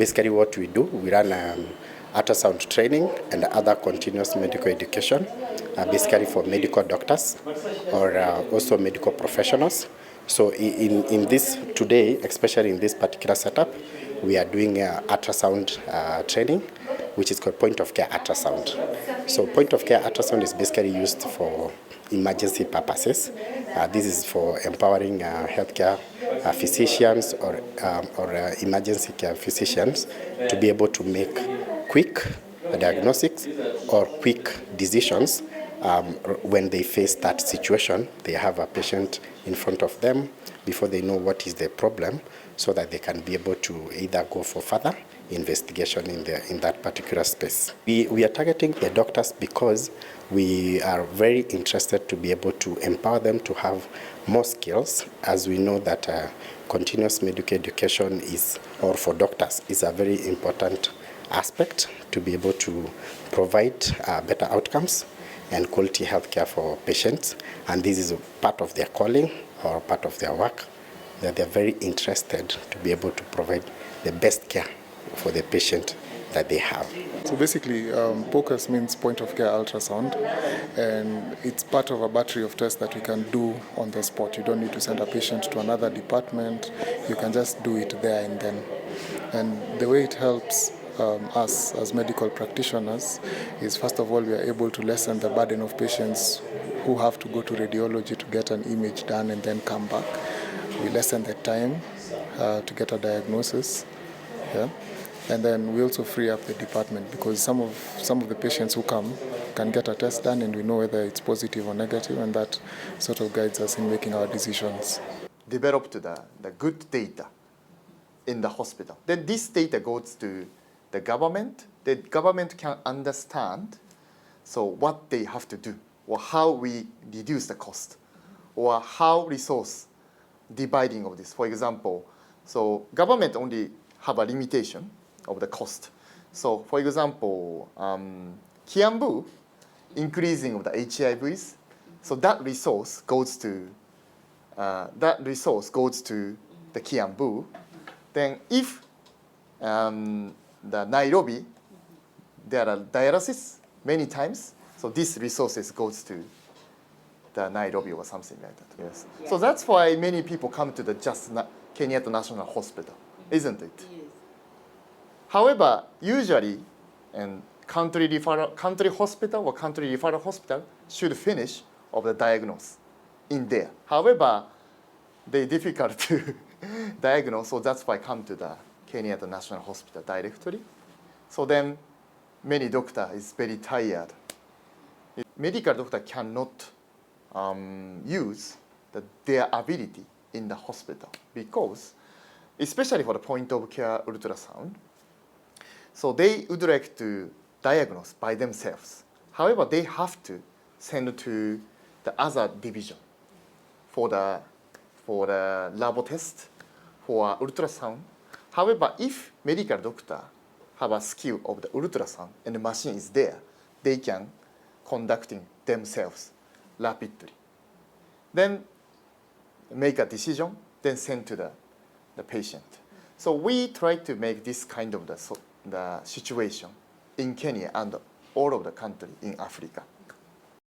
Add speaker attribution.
Speaker 1: Basically what we do, we run ultrasound training and other continuous medical education, basically for medical doctors or also medical professionals. So in this today, especially in this particular setup, we are doing ultrasound training, which is called point of care ultrasound. So point of care ultrasound is basically used for emergency purposes. This is for empowering healthcare physicians or emergency care physicians to be able to make quick diagnostics or quick decisions when they face that situation. They have a patient in front of them before they know what is the problem, so that they can be able to either go for further investigation in that particular space. We are targeting the doctors because we are very interested to be able to empower them to have more skills, as we know that continuous medical education is, or for doctors, is a very important aspect to be able to provide better outcomes and quality healthcare for patients. And this is a part of their calling or part of their work, that they're very interested to be able to provide the best care for the patient that they have.
Speaker 2: So basically, POCUS means point of care ultrasound, and it's part of a battery of tests that we can do on the spot. You don't need to send a patient to another department, you can just do it there and then. And the way it helps us as medical practitioners is, first of all, we are able to lessen the burden of patients who have to go to radiology to get an image done and then come back. We lessen the time to get a diagnosis. Yeah? And then we also free up the department, because some of the patients who come can get a test done and we know whether it's positive or negative, and that sort of guides us in making our decisions.
Speaker 3: Developed the good data in the hospital. Then this data goes to the government. The government can understand so what they have to do, or how we reduce the cost, or how resource dividing of this. For example, so government only have a limitation of the cost. So for example, Kiambu, increasing of the HIVs, so that resource goes to the Kiambu. Then if the Nairobi, there are dialysis many times, so this resources goes to the Nairobi or something like that. Yes. So that's why many people come to the Kenyatta National Hospital, isn't it? Yes. However, usually, country hospital or country referral hospital should finish of the diagnose in there. However, they difficult to diagnose, so that's why I come to the Kenyatta National Hospital directly. So then, many doctor is very tired. Medical doctor cannot use their ability in the hospital, because, especially for the point of care ultrasound, so they would like to diagnose by themselves. However, they have to send to the other division for the lab test, for ultrasound. However, if medical doctor have a skill of the ultrasound and the machine is there, they can conducting themselves rapidly. Then make a decision, then send to the patient. So we try to make this kind of the situation in Kenya and all of the country in Africa.